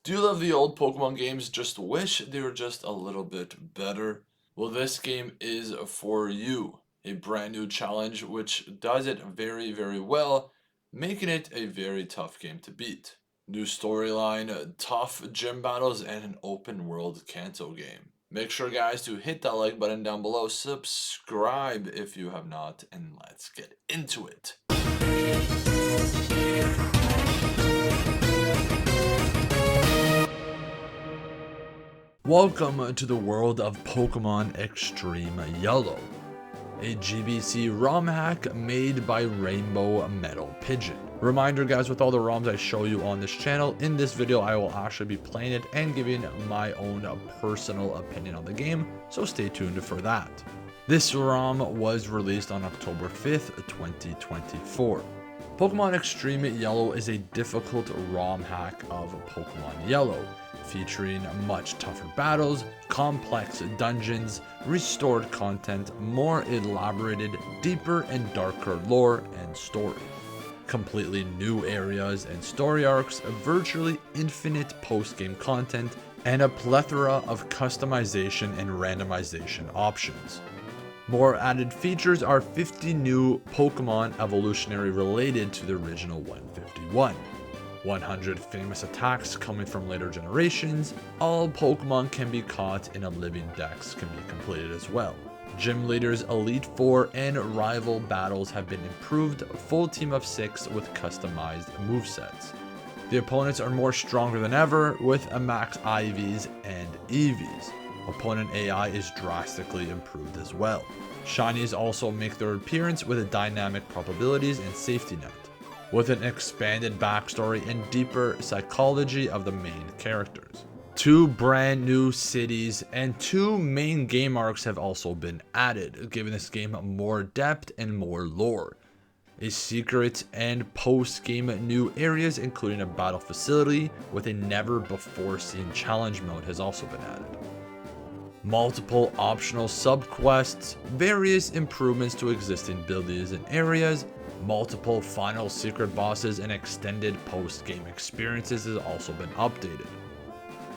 Do you love the old Pokemon games? Just wish they were just a little bit better? Well, this game is for you. A brand new challenge which does it very, very well, making it a very tough game to beat. New storyline, tough gym battles, and an open world Kanto game. Make sure, guys, to hit that like button down below, subscribe if you have not, and let's get into it. Welcome to the world of Pokemon Extreme Yellow, a GBC ROM hack made by Rainbow Metal Pigeon. Reminder, guys, with all the ROMs I show you on this channel, in this video I will actually be playing it and giving my own personal opinion on the game, so stay tuned for that. This ROM was released on October 5th, 2024. Pokemon Extreme Yellow is a difficult ROM hack of Pokemon Yellow, featuring much tougher battles, complex dungeons, restored content, more elaborated, deeper and darker lore and story, completely new areas and story arcs, virtually infinite post-game content, and a plethora of customization and randomization options. More added features are 50 new Pokemon evolutionary related to the original 151. 100 famous attacks coming from later generations. All Pokemon can be caught in a living dex can be completed as well. Gym leaders, Elite Four, and rival battles have been improved. Full team of 6 with customized movesets. The opponents are more stronger than ever with a max IVs and EVs. Opponent AI is drastically improved as well. Shinies also make their appearance with dynamic probabilities and safety net, with an expanded backstory and deeper psychology of the main characters. 2 brand new cities and 2 main game arcs have also been added, giving this game more depth and more lore. A secret and post-game new areas, including a battle facility with a never before seen challenge mode, has also been added. Multiple optional subquests, various improvements to existing abilities and areas, multiple final secret bosses, and extended post-game experiences has also been updated.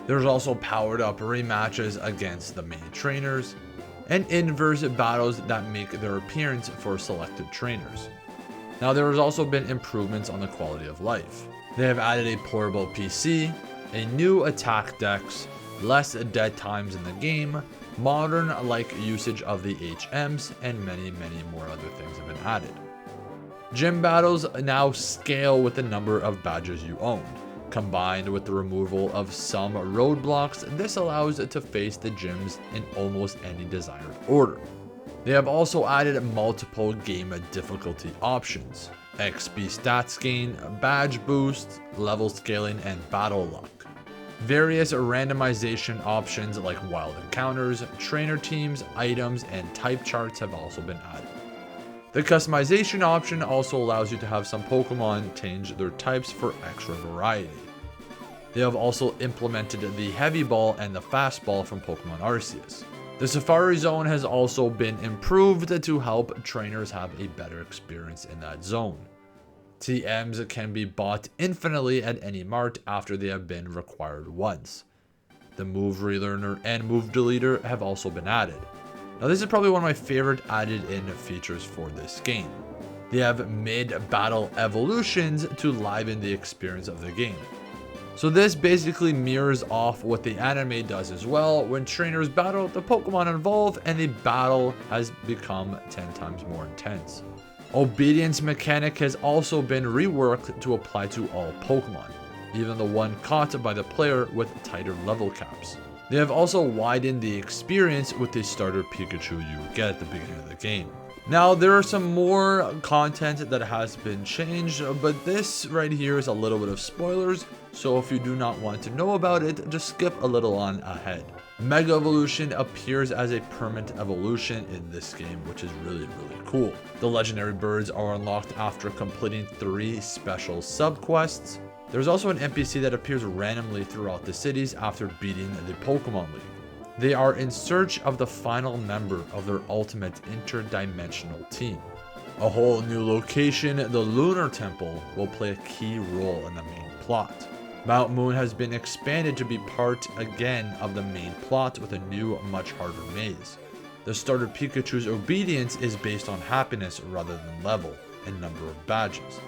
There's also powered up rematches against the main trainers, and inverse battles that make their appearance for selected trainers. Now there has also been improvements on the quality of life. They have added a portable PC, a new attack dex, less dead times in the game, modern-like usage of the HMs, and many more other things have been added. Gym battles now scale with the number of badges you own. Combined with the removal of some roadblocks, this allows it to face the gyms in almost any desired order. They have also added multiple game difficulty options: XP stats gain, badge boost, level scaling, and battle luck. Various randomization options like wild encounters, trainer teams, items, and type charts have also been added. The customization option also allows you to have some Pokemon change their types for extra variety. They have also implemented the Heavy Ball and the Fast Ball from Pokemon Arceus. The Safari Zone has also been improved to help trainers have a better experience in that zone. TMs can be bought infinitely at any mart after they have been required once. The Move Relearner and Move Deleter have also been added. Now this is probably one of my favorite added in features for this game. They have mid-battle evolutions to liven the experience of the game. So this basically mirrors off what the anime does as well. When trainers battle, the Pokemon evolve and the battle has become 10 times more intense. Obedience mechanic has also been reworked to apply to all Pokemon, even the one caught by the player with tighter level caps. They have also widened the experience with the starter Pikachu you get at the beginning of the game. Now there are some more content that has been changed, but this right here is a little bit of spoilers, so if you do not want to know about it, just skip a little on ahead. Mega Evolution appears as a permanent evolution in this game, which is really cool. The legendary birds are unlocked after completing 3 special subquests. There's also an NPC that appears randomly throughout the cities after beating the Pokemon League. They are in search of the final member of their ultimate interdimensional team. A whole new location, the Lunar Temple, will play a key role in the main plot. Mount Moon has been expanded to be part again of the main plot with a new, much harder maze. The starter Pikachu's obedience is based on happiness rather than level and number of badges,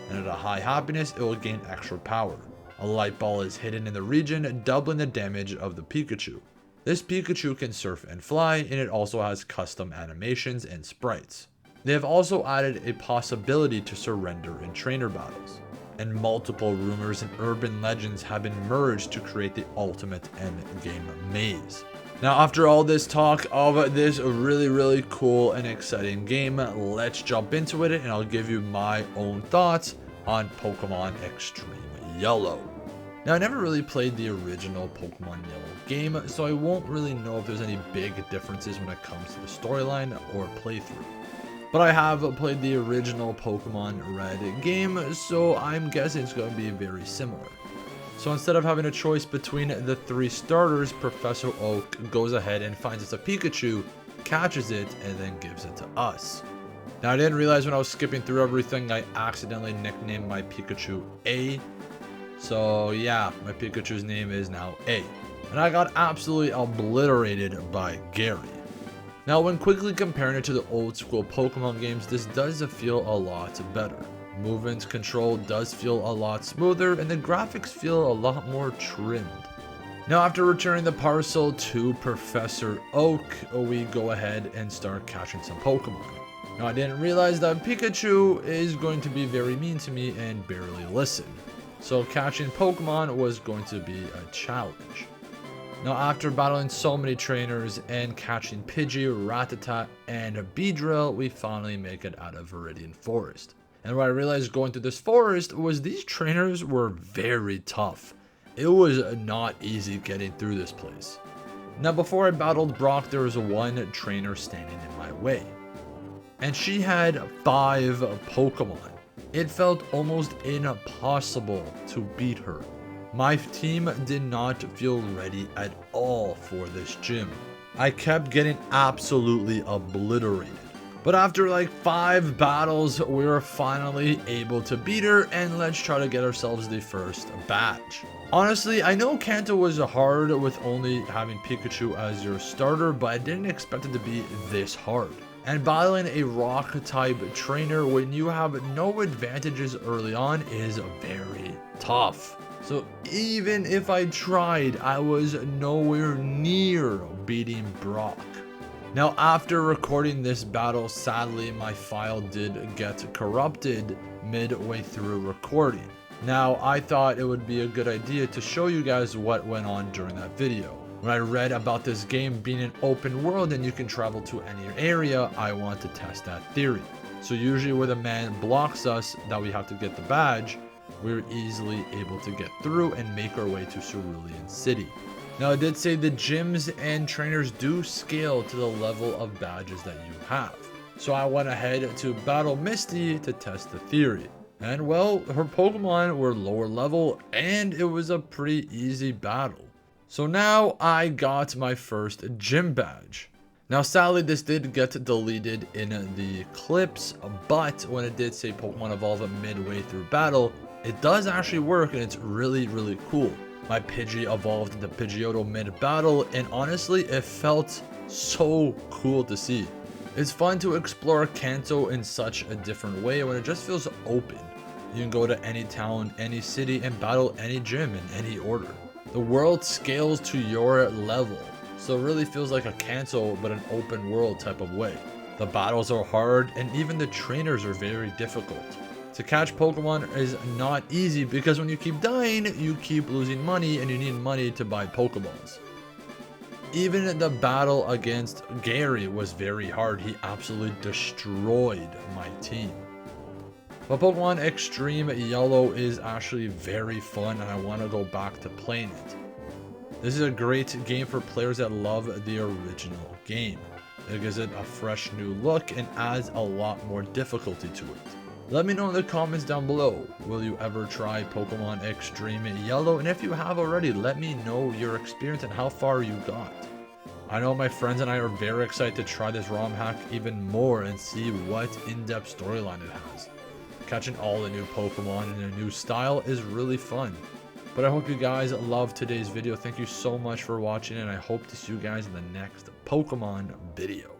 and at a high happiness it will gain extra power. A light ball is hidden in the region, doubling the damage of the Pikachu. This Pikachu can surf and fly, and it also has custom animations and sprites. They have also added a possibility to surrender in trainer battles, and multiple rumors and urban legends have been merged to create the ultimate endgame maze. Now, after all this talk of this really cool and exciting game, let's jump into it, and I'll give you my own thoughts on Pokemon Extreme Yellow. Now, I never really played the original Pokemon Yellow game, so I won't really know if there's any big differences when it comes to the storyline or playthrough. But I have played the original Pokemon Red game, so I'm guessing it's going to be very similar. So instead of having a choice between the 3 starters, Professor Oak goes ahead and finds us a Pikachu, catches it, and then gives it to us. Now, I didn't realize when I was skipping through everything, I accidentally nicknamed my Pikachu A. So yeah, my Pikachu's name is now A. And I got absolutely obliterated by Gary. Now, when quickly comparing it to the old school Pokemon games, this does feel a lot better. Movement control does feel a lot smoother, and the graphics feel a lot more trimmed. Now, after returning the parcel to Professor Oak, we go ahead and start catching some Pokemon. Now, I didn't realize that Pikachu is going to be very mean to me and barely listen. So catching Pokemon was going to be a challenge. Now, after battling so many trainers and catching Pidgey, Rattata, and Beedrill, we finally make it out of Viridian Forest. And what I realized going through this forest was these trainers were very tough. It was not easy getting through this place. Now, before I battled Brock, there was one trainer standing in my way, and she had 5 Pokemon. It felt almost impossible to beat her. My team did not feel ready at all for this gym. I kept getting absolutely obliterated. But after like 5 battles, we were finally able to beat her, and let's try to get ourselves the first badge. Honestly, I know Kanto was hard with only having Pikachu as your starter, but I didn't expect it to be this hard. And battling a rock type trainer when you have no advantages early on is very tough. So even if I tried, I was nowhere near beating Brock. Now, after recording this battle, sadly my file did get corrupted midway through recording. Now, I thought it would be a good idea to show you guys what went on during that video. When I read about this game being an open world and you can travel to any area, I want to test that theory. So usually where the man blocks us that we have to get the badge, we're easily able to get through and make our way to Cerulean City. Now, I did say the gyms and trainers do scale to the level of badges that you have. So I went ahead to battle Misty to test the theory. And well, her Pokemon were lower level and it was a pretty easy battle. So now I got my first gym badge. Now, sadly, this did get deleted in the clips, but when it did say Pokemon Evolve midway through battle, it does actually work, and it's really cool. My Pidgey evolved into Pidgeotto mid-battle, and honestly, it felt so cool to see. It's fun to explore Kanto in such a different way when it just feels open. You can go to any town, any city, and battle any gym in any order. The world scales to your level, so it really feels like a Kanto but an open world type of way. The battles are hard, and even the trainers are very difficult. To catch Pokemon is not easy because when you keep dying, you keep losing money, and you need money to buy Pokeballs. Even the battle against Gary was very hard. He absolutely destroyed my team. But Pokemon Extreme Yellow is actually very fun, and I want to go back to playing it. This is a great game for players that love the original game. It gives it a fresh new look and adds a lot more difficulty to it. Let me know in the comments down below, will you ever try Pokemon Extreme Yellow? And if you have already, let me know your experience and how far you got. I know my friends and I are very excited to try this ROM hack even more and see what in-depth storyline it has. Catching all the new Pokemon in a new style is really fun. But I hope you guys loved today's video. Thank you so much for watching, and I hope to see you guys in the next Pokemon video.